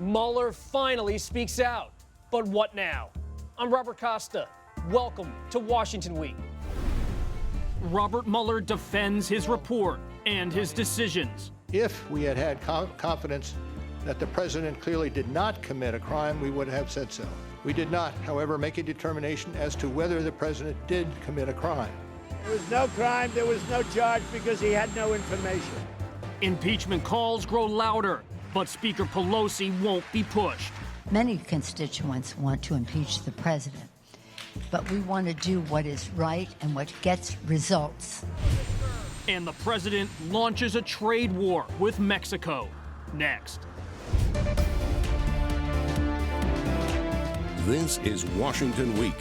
Mueller finally speaks out. But what now? I'm Robert Costa. Welcome to Washington Week. Robert Mueller defends his report and his decisions. If we had had confidence that the president clearly did not commit a crime, we would have said so. We did not, however, make a determination as to whether the president did commit a crime. There was no crime, there was no charge because he had no information. Impeachment calls grow louder, but Speaker Pelosi won't be pushed. Many constituents want to impeach the president, but we want to do what is right and what gets results. And the president launches a trade war with Mexico. Next. This is Washington Week.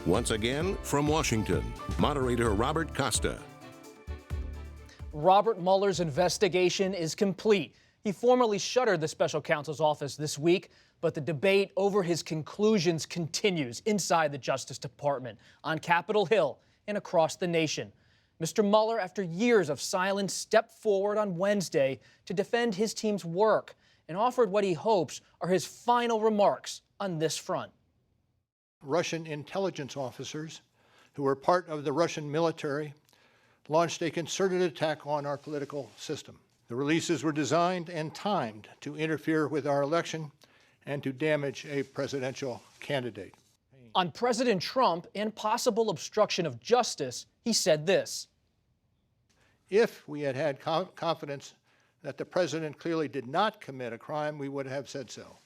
Once again, from Washington, moderator Robert Costa. Robert Mueller's investigation is complete. He formally shuttered the special counsel's office this week, but the debate over his conclusions continues inside the Justice Department, on Capitol Hill, and across the nation. Mr. Mueller, after years of silence, stepped forward on Wednesday to defend his team's work and offered what he hopes are his final remarks on this front. Russian intelligence officers who were part of the Russian military launched a concerted attack on our political system. The releases were designed and timed to interfere with our election and to damage a presidential candidate. On President Trump and possible obstruction of justice, he said this. If we had had confidence that the president clearly did not commit a crime, we would have said so.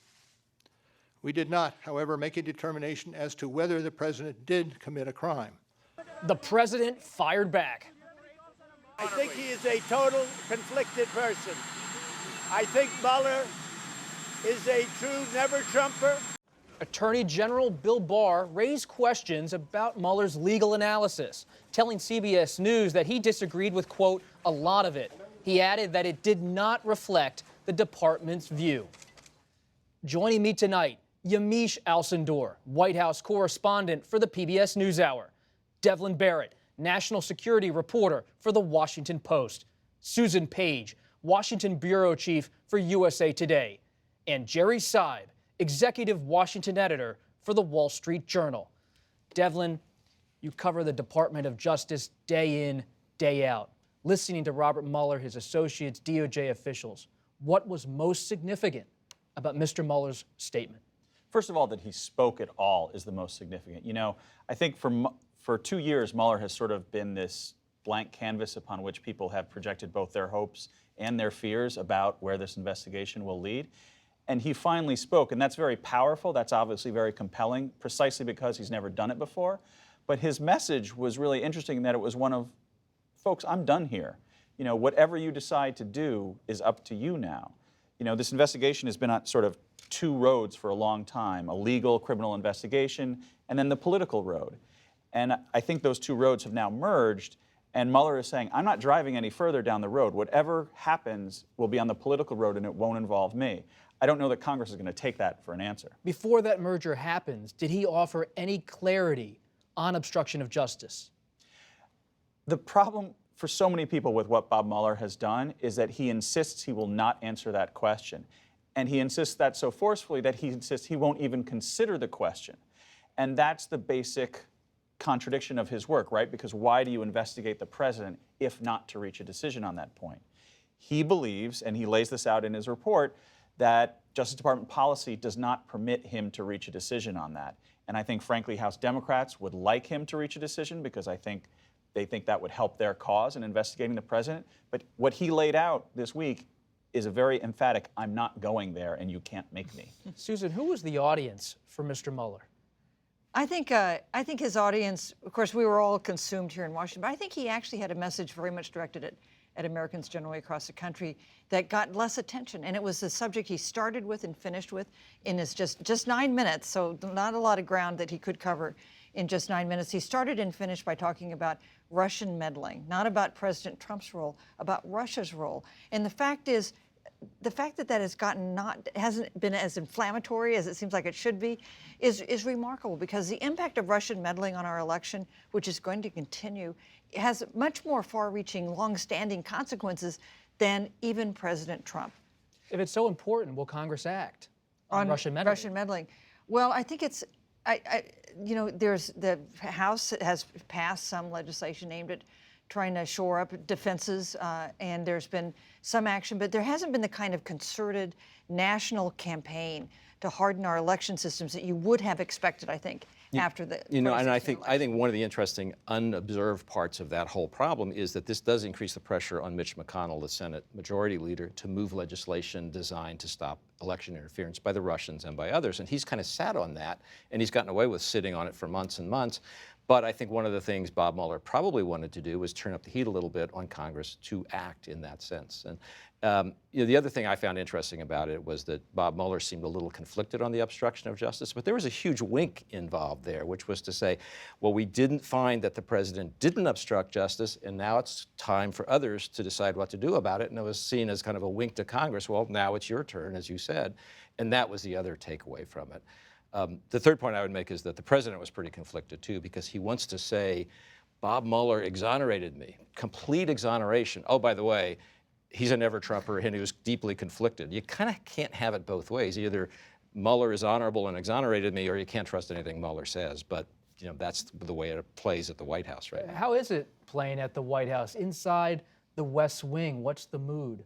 We did not, however, make a determination as to whether the president did commit a crime. The president fired back. I think he is a total conflicted person. I think Mueller is a true never-Trumper. Attorney General Bill Barr raised questions about Mueller's legal analysis, telling CBS News that he disagreed with, quote, a lot of it. He added that it did not reflect the department's view. Joining me tonight, Yamiche Alcindor, White House correspondent for the PBS NewsHour. Devlin Barrett, national security reporter for The Washington Post. Susan Page, Washington bureau chief for USA Today. And Jerry Seib, executive Washington editor for The Wall Street Journal. Devlin, you cover the Department of Justice day in, day out. Listening to Robert Mueller, his associates, DOJ officials, what was most significant about Mr. Mueller's statement? First of all, that he spoke at all is the most significant. You know, I think for 2 years, Mueller has sort of been this blank canvas upon which people have projected both their hopes and their fears about where this investigation will lead. And he finally spoke, and that's very powerful. That's obviously very compelling, precisely because he's never done it before. But his message was really interesting in that it was one of, folks, I'm done here. You know, whatever you decide to do is up to you now. You know, this investigation has been on sort of two roads for a long time, a legal criminal investigation and then the political road. And I think those two roads have now merged, and Mueller is saying, I'm not driving any further down the road. Whatever happens will be on the political road and it won't involve me. I don't know that Congress is going to take that for an answer. Before that merger happens, did he offer any clarity on obstruction of justice? The problem for so many people with what Bob Mueller has done is that he insists he will not answer that question. And he insists that so forcefully that he insists he won't even consider the question. And that's the basic contradiction of his work, right? Because why do you investigate the president if not to reach a decision on that point? He believes, and he lays this out in his report, that Justice Department policy does not permit him to reach a decision on that. And I think, frankly, House Democrats would like him to reach a decision because I think they think that would help their cause in investigating the president. But what he laid out this week is a very emphatic, I'm not going there and you can't make me. Susan, who was the audience for Mr. Mueller? I think his audience, of course, we were all consumed here in Washington, but I think he actually had a message very much directed at Americans generally across the country that got less attention. And it was the subject he started with and finished with in his just 9 minutes, so not a lot of ground that he could cover in just 9 minutes. He started and finished by talking about Russian meddling, not about President Trump's role, about Russia's role. And the fact is, the fact that that hasn't been as inflammatory as it seems like it should be is remarkable, because the impact of Russian meddling on our election, which is going to continue, has much more far-reaching, long-standing consequences than even President Trump. If it's so important, will Congress act on Russian meddling? Russian meddling. Well, I think it's, you know, the House has passed some legislation aimed at trying to shore up defenses, and there's been some action, but there hasn't been the kind of concerted national campaign to harden our election systems that you would have expected, I think, after the and I 2016 think one of the interesting unobserved parts of that whole problem is that this does increase the pressure on Mitch McConnell, the Senate Majority Leader, to move legislation designed to stop election interference by the Russians and by others. And he's kind of sat on that, and he's gotten away with sitting on it for months and months. But I think one of the things Bob Mueller probably wanted to do was turn up the heat a little bit on Congress to act in that sense. And you know, the other thing I found interesting about it was that Bob Mueller seemed a little conflicted on the obstruction of justice, but there was a huge wink involved there, which was to say, well, we didn't find that the president didn't obstruct justice, and now it's time for others to decide what to do about it. And it was seen as kind of a wink to Congress. Well, now it's your turn, as you said. And that was the other takeaway from it. The third point I would make is that the president was pretty conflicted too, because he wants to say, Bob Mueller exonerated me, complete exoneration. Oh, by the way, he's a never-Trumper and he was deeply conflicted. You kind of can't have it both ways. Either Mueller is honorable and exonerated me, or you can't trust anything Mueller says. But you know, that's the way it plays at the White House right now. How is it playing at the White House? Inside the West Wing, what's the mood?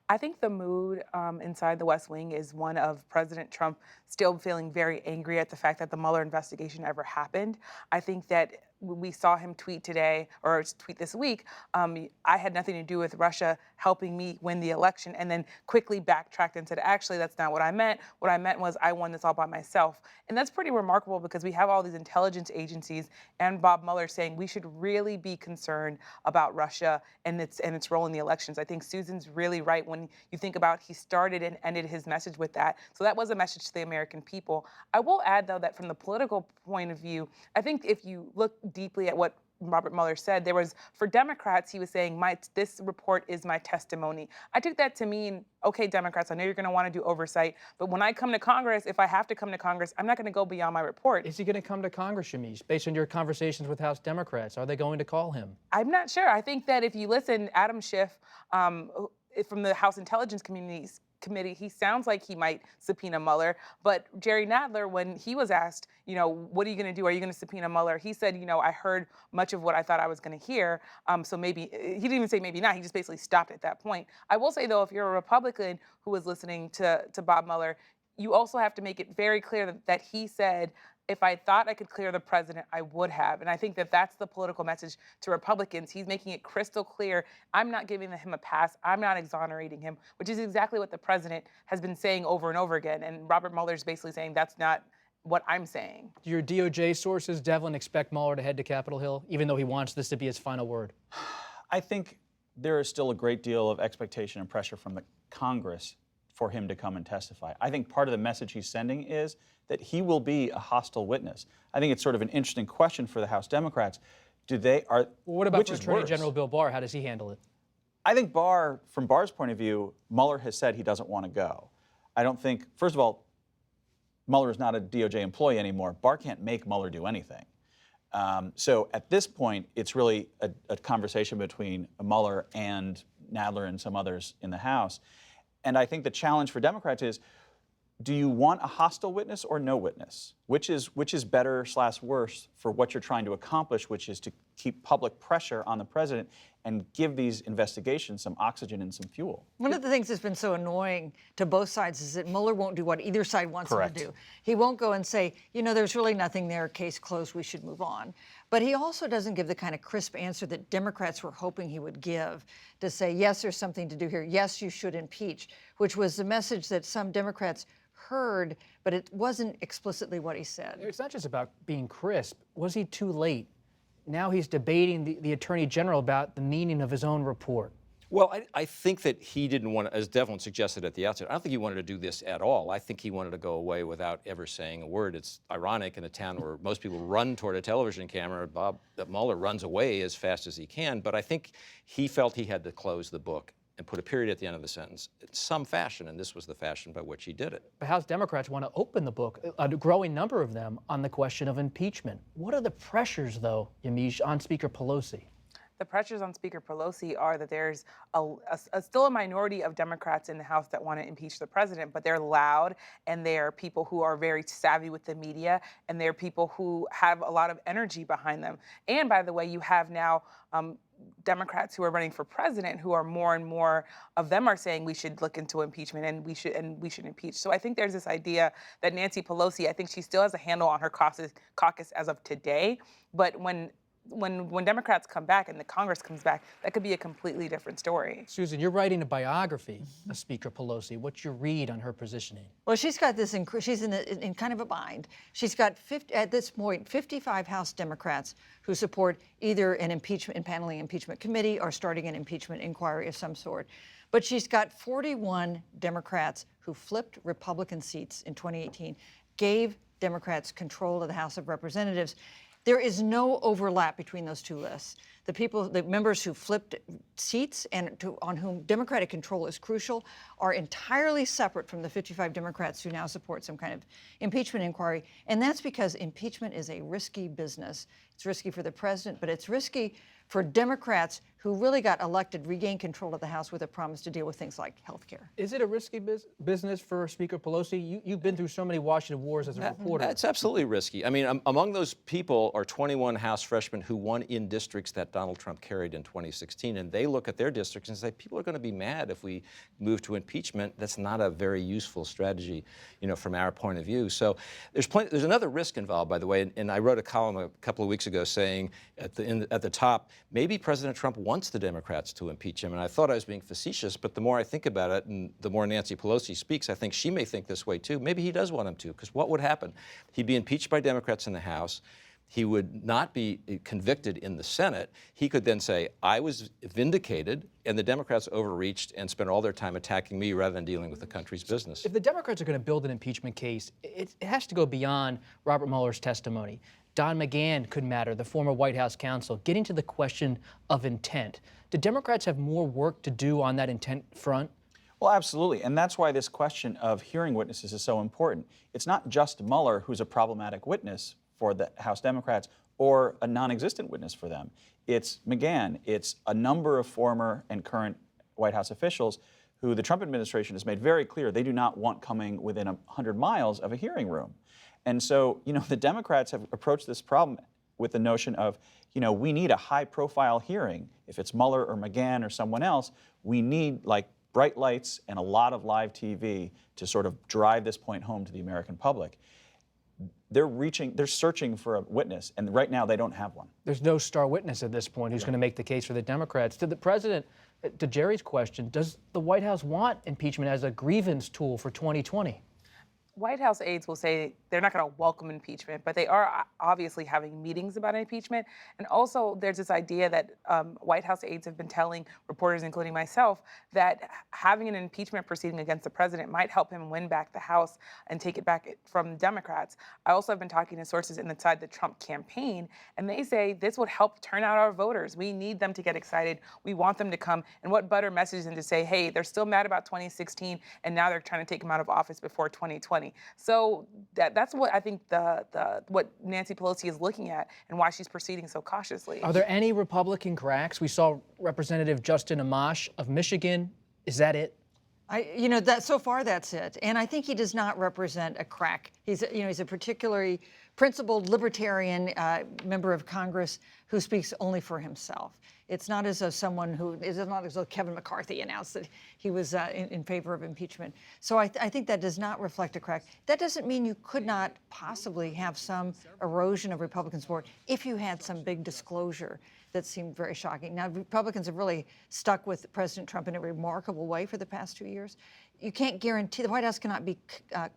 I think the mood inside the West Wing is one of President Trump still feeling very angry at the fact that the Mueller investigation ever happened. I think that we saw him tweet today, or tweet this week, I had nothing to do with Russia helping me win the election, and then quickly backtracked and said, actually, that's not what I meant. What I meant was I won this all by myself. And that's pretty remarkable because we have all these intelligence agencies and Bob Mueller saying we should really be concerned about Russia and its role in the elections. I think Susan's really right when you think about he started and ended his message with that. So that was a message to the American people. I will add, though, that from the political point of view, I think if you look deeply at what Robert Mueller said, there was, for Democrats, he was saying, this report is my testimony. I took that to mean, okay, Democrats, I know you're going to want to do oversight, but when I come to Congress, if I have to come to Congress, I'm not going to go beyond my report. Is he going to come to Congress, Yamiche, based on your conversations with House Democrats? Are they going to call him? I'm not sure. I think that if you listen, Adam Schiff from the House Intelligence Committee, he sounds like he might subpoena Mueller. But Jerry Nadler, when he was asked, you know, what are you going to do? Are you going to subpoena Mueller? He said, you know, I heard much of what I thought I was going to hear. So maybe, he didn't even say maybe not. He just basically stopped at that point. I will say, though, if you're a Republican who was listening to Bob Mueller, you also have to make it very clear that he said, if I thought I could clear the president, I would have. And I think that that's the political message to Republicans. He's making it crystal clear, I'm not giving him a pass. I'm not exonerating him, which is exactly what the president has been saying over and over again. And Robert Mueller's basically saying that's not what I'm saying. Do your DOJ sources, Devlin, expect Mueller to head to Capitol Hill, even though he wants this to be his final word? I think there is still a great deal of expectation and pressure from the Congress for him to come and testify. I think part of the message he's sending is that he will be a hostile witness. I think it's sort of an interesting question for the House Democrats. What about for Attorney General Bill Barr? How does he handle it? I think Barr, from Barr's point of view, Mueller has said he doesn't want to go. I don't think, first of all, Mueller is not a DOJ employee anymore. Barr can't make Mueller do anything. So at this point, it's really a conversation between Mueller and Nadler and some others in the House. And I think the challenge for Democrats is, do you want a hostile witness or no witness? Which is better / worse for what you're trying to accomplish, which is to keep public pressure on the president and give these investigations some oxygen and some fuel. One of the things that's been so annoying to both sides is that Mueller won't do what either side wants him to do. He won't go and say, you know, there's really nothing there, case closed, we should move on. But he also doesn't give the kind of crisp answer that Democrats were hoping he would give, to say, yes, there's something to do here, yes, you should impeach, which was the message that some Democrats heard, but it wasn't explicitly what he said. It's not just about being crisp. Was he too late? Now he's debating the Attorney General about the meaning of his own report. Well, I think that he didn't want to, as Devlin suggested at the outset, I don't think he wanted to do this at all. I think he wanted to go away without ever saying a word. It's ironic in a town where most people run toward a television camera, that Mueller runs away as fast as he can, but I think he felt he had to close the book and put a period at the end of the sentence in some fashion, and this was the fashion by which he did it. But House Democrats want to open the book, a growing number of them, on the question of impeachment. What are the pressures, though, Yamiche, on Speaker Pelosi? the pressures on Speaker Pelosi are that there's still a minority of Democrats in the House that want to impeach the president, but they're loud, and they're people who are very savvy with the media, and they're people who have a lot of energy behind them. And by the way, you have now Democrats who are running for president, who are more and more of them are saying we should look into impeachment and we should impeach. So I think there's this idea that Nancy Pelosi, I think she still has a handle on her caucus as of today, but when Democrats come back and the Congress comes back, that could be a completely different story. Susan, you're writing a biography of Speaker Pelosi. What's your read on her positioning? Well, she's got this. She's in kind of a bind. She's got at this point 55 House Democrats who support either an impaneling impeachment committee or starting an impeachment inquiry of some sort. But she's got 41 Democrats who flipped Republican seats in 2018, gave Democrats control of the House of Representatives. There is no overlap between those two lists. The members who flipped seats and on whom Democratic control is crucial are entirely separate from the 55 Democrats who now support some kind of impeachment inquiry. And that's because impeachment is a risky business. It's risky for the president, but it's risky for Democrats who really got elected, regained control of the House with a promise to deal with things like health care. Is it a risky business for Speaker Pelosi? You've been through so many Washington wars as a reporter. It's absolutely risky. I mean, among those people are 21 House freshmen who won in districts that Donald Trump carried in 2016, and they look at their districts and say, people are going to be mad if we move to impeachment. That's not a very useful strategy, from our point of view. So there's another risk involved, by the way, and I wrote a column a couple of weeks ago saying at the top, maybe President Trump wants the Democrats to impeach him. And I thought I was being facetious, but the more I think about it and the more Nancy Pelosi speaks, I think she may think this way too. Maybe he does want him to, because what would happen? He'd be impeached by Democrats in the House. He would not be convicted in the Senate. He could then say, I was vindicated, and the Democrats overreached and spent all their time attacking me rather than dealing with the country's business. If the Democrats are going to build an impeachment case, it has to go beyond Robert Mueller's testimony. Don McGahn could matter, the former White House counsel, getting to the question of intent. Do Democrats have more work to do on that intent front? Well, absolutely. And that's why this question of hearing witnesses is so important. It's not just Mueller who's a problematic witness for the House Democrats or a non-existent witness for them. It's McGahn. It's a number of former and current White House officials who the Trump administration has made very clear they do not want coming within 100 miles of a hearing room. And so, the Democrats have approached this problem with the notion of, we need a high-profile hearing. If it's Mueller or McGahn or someone else, we need bright lights and a lot of live TV to sort of drive this point home to the American public. They're searching for a witness, and right now they don't have one. There's no star witness at this point who's going to make the case for the Democrats. To the president, to Jerry's question, does the White House want impeachment as a grievance tool for 2020? White House aides will say they're not going to welcome impeachment, but they are obviously having meetings about impeachment. And also there's this idea that White House aides have been telling reporters, including myself, that having an impeachment proceeding against the president might help him win back the House and take it back from Democrats. I also have been talking to sources inside the Trump campaign, and they say this would help turn out our voters. We need them to get excited. We want them to come. And what better message than to say, hey, they're still mad about 2016, and now they're trying to take him out of office before 2020. So that's what I think what Nancy Pelosi is looking at and why she's proceeding so cautiously. Are there any Republican cracks? We saw Representative Justin Amash of Michigan. Is that it? That so far that's it. And I think he does not represent a crack. He's a particularly principled libertarian member of Congress who speaks only for himself. It's not as though Kevin McCarthy announced that he was in favor of impeachment. So I think that does not reflect a crack. That doesn't mean you could not possibly have some erosion of Republican support if you had some big disclosure that seemed very shocking. Now, Republicans have really stuck with President Trump in a remarkable way for the past 2 years. You can't guarantee, the White House cannot be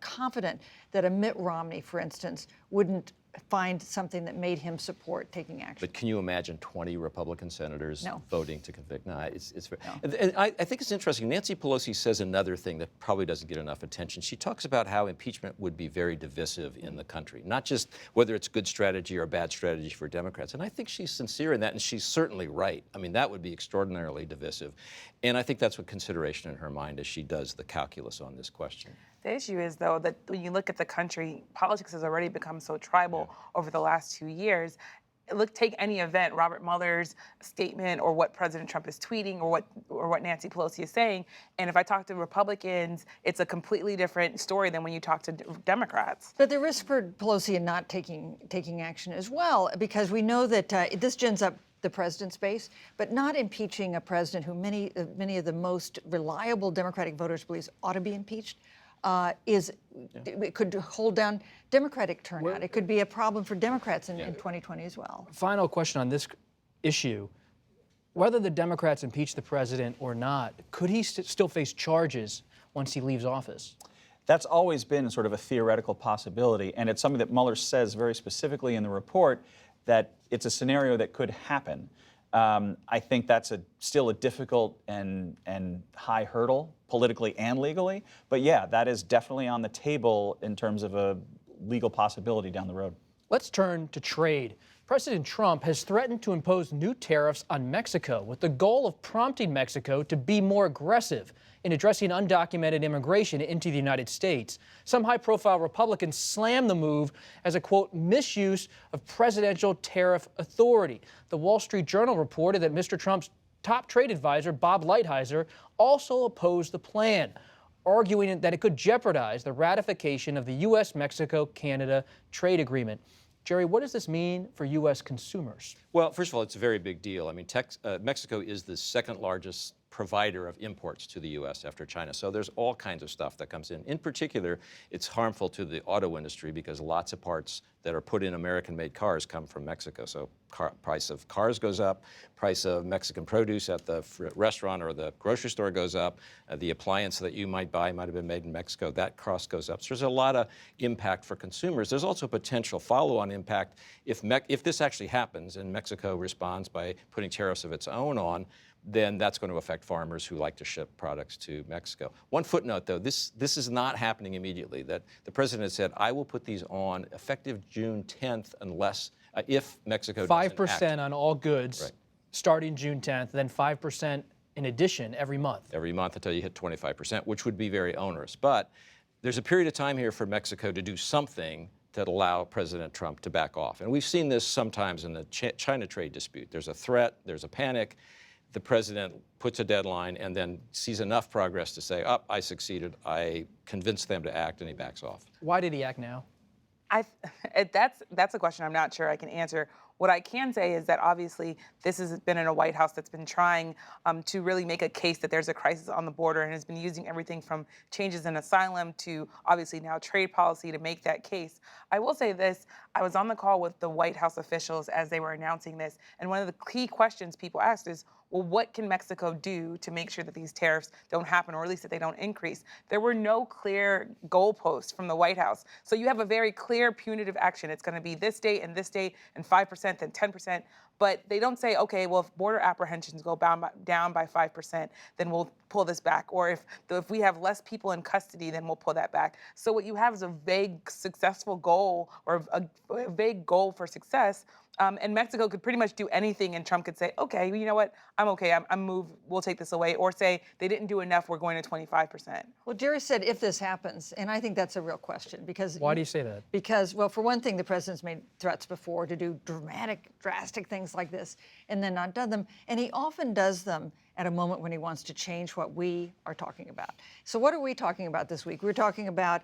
confident that a Mitt Romney, for instance, wouldn't find something that made him support taking action. But can you imagine 20 Republican senators voting to convict? No, it's very, no. And I think it's interesting. Nancy Pelosi says another thing that probably doesn't get enough attention. She talks about how impeachment would be very divisive in the country, not just whether it's good strategy or bad strategy for Democrats. And I think she's sincere in that, and she's certainly right. I mean, that would be extraordinarily divisive. And I think that's what consideration in her mind as she does the calculus on this question. The issue is, though, that when you look at the country, politics has already become so tribal over the last 2 years. take any event, Robert Mueller's statement or what President Trump is tweeting or what Nancy Pelosi is saying, and if I talk to Republicans, it's a completely different story than when you talk to Democrats. But the risk for Pelosi in not taking action as well, because we know that this gins up the president's base, but not impeaching a president who many of the most reliable Democratic voters believe ought to be impeached. It could hold down Democratic turnout. It could be a problem for Democrats in 2020 as well. Final question on this issue. Whether the Democrats impeach the president or not, could he still face charges once he leaves office? That's always been sort of a theoretical possibility, and it's something that Mueller says very specifically in the report, that it's a scenario that could happen. I think that's still a difficult and high hurdle, politically and legally. But yeah, that is definitely on the table in terms of a legal possibility down the road. Let's turn to trade. President Trump has threatened to impose new tariffs on Mexico with the goal of prompting Mexico to be more aggressive in addressing undocumented immigration into the United States. Some high-profile Republicans slammed the move as a, quote, misuse of presidential tariff authority. The Wall Street Journal reported that Mr. Trump's top trade advisor, Bob Lighthizer, also opposed the plan, arguing that it could jeopardize the ratification of the U.S., Mexico, Canada trade agreement. Jerry, what does this mean for U.S. consumers? Well, first of all, it's a very big deal. I mean, Mexico is the second largest provider of imports to the U.S. after China. So there's all kinds of stuff that comes in. In particular, it's harmful to the auto industry because lots of parts that are put in American-made cars come from Mexico. So price of cars goes up, price of Mexican produce at the restaurant or the grocery store goes up, the appliance that you might buy might have been made in Mexico, that cost goes up. So there's a lot of impact for consumers. There's also potential follow-on impact if this actually happens and Mexico responds by putting tariffs of its own on, then that's going to affect farmers who like to ship products to Mexico. One footnote, though, this is not happening immediately. That the president said, I will put these on effective June 10th unless, if Mexico doesn't 5% act. on all goods Right. starting June 10th, then 5% in addition every month. Every month until you hit 25%, which would be very onerous. But there's a period of time here for Mexico to do something that allow President Trump to back off. And we've seen this sometimes in the China trade dispute. There's a threat, there's a panic. The president puts a deadline and then sees enough progress to say, I succeeded, I convinced them to act, and he backs off. Why did he act now? That's a question I'm not sure I can answer. What I can say is that obviously this has been in a White House that's been trying to really make a case that there's a crisis on the border and has been using everything from changes in asylum to obviously now trade policy to make that case. I will say this, I was on the call with the White House officials as they were announcing this, and one of the key questions people asked is, well, what can Mexico do to make sure that these tariffs don't happen, or at least that they don't increase? There were no clear goalposts from the White House. So you have a very clear punitive action. It's going to be this date, and 5%, then 10%. But they don't say, okay, well, if border apprehensions go down by 5%, then we'll pull this back. Or if we have less people in custody, then we'll pull that back. So what you have is a vague successful goal, or a vague goal for success. And Mexico could pretty much do anything, and Trump could say, okay, you know what, I'm okay, I'm moved, we'll take this away. Or say, they didn't do enough, we're going to 25%. Well, Jerry said if this happens, and I think that's a real question. Because Why do you say that? Because, well, for one thing, the president's made threats before to do drastic things like this and then not done them. And he often does them at a moment when he wants to change what we are talking about. So what are we talking about this week? We're talking about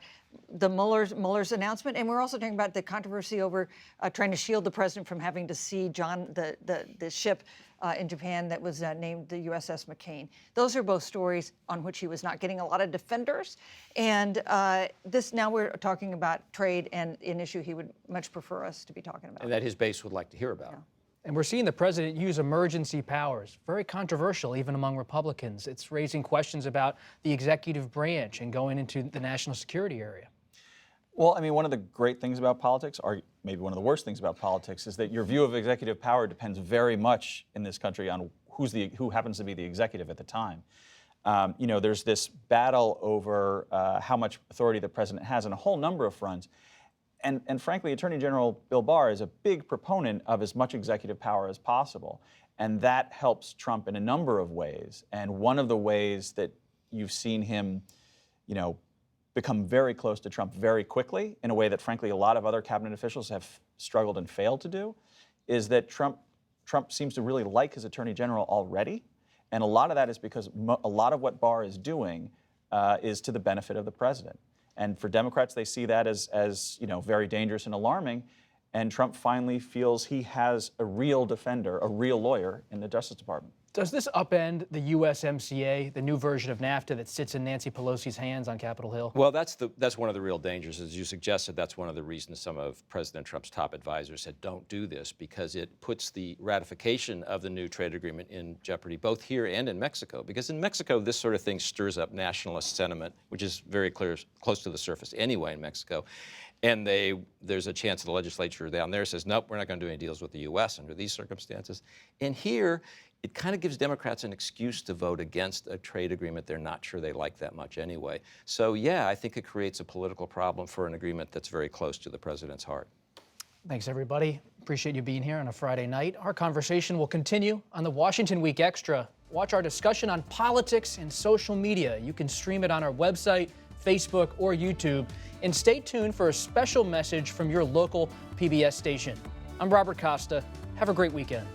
the Mueller's announcement, and we're also talking about the controversy over trying to shield the president from having to see the ship in Japan that was named the USS McCain. Those are both stories on which he was not getting a lot of defenders. And now we're talking about trade and an issue he would much prefer us to be talking about. And that his base would like to hear about. Yeah. And we're seeing the president use emergency powers. Very controversial, even among Republicans. It's raising questions about the executive branch and going into the national security area. Well, I mean, one of the great things about politics, or maybe one of the worst things about politics, is that your view of executive power depends very much in this country on who happens to be the executive at the time. There's this battle over how much authority the president has on a whole number of fronts. And frankly, Attorney General Bill Barr is a big proponent of as much executive power as possible. And that helps Trump in a number of ways. And one of the ways that you've seen him, become very close to Trump very quickly, in a way that, frankly, a lot of other cabinet officials have struggled and failed to do, is that Trump seems to really like his attorney general already. And a lot of that is because a lot of what Barr is doing is to the benefit of the president. And for Democrats, they see that as very dangerous and alarming. And Trump finally feels he has a real defender, a real lawyer in the Justice Department. Does this upend the USMCA, the new version of NAFTA that sits in Nancy Pelosi's hands on Capitol Hill? Well, that's one of the real dangers. As you suggested, that's one of the reasons some of President Trump's top advisors said don't do this, because it puts the ratification of the new trade agreement in jeopardy, both here and in Mexico. Because in Mexico, this sort of thing stirs up nationalist sentiment, which is very close to the surface anyway in Mexico. And there's a chance the legislature down there says, nope, we're not going to do any deals with the U.S. under these circumstances. And here, it kind of gives Democrats an excuse to vote against a trade agreement they're not sure they like that much anyway. So yeah, I think it creates a political problem for an agreement that's very close to the president's heart. Thanks, everybody. Appreciate you being here on a Friday night. Our conversation will continue on the Washington Week Extra. Watch our discussion on politics and social media. You can stream it on our website, Facebook, or YouTube. And stay tuned for a special message from your local PBS station. I'm Robert Costa. Have a great weekend.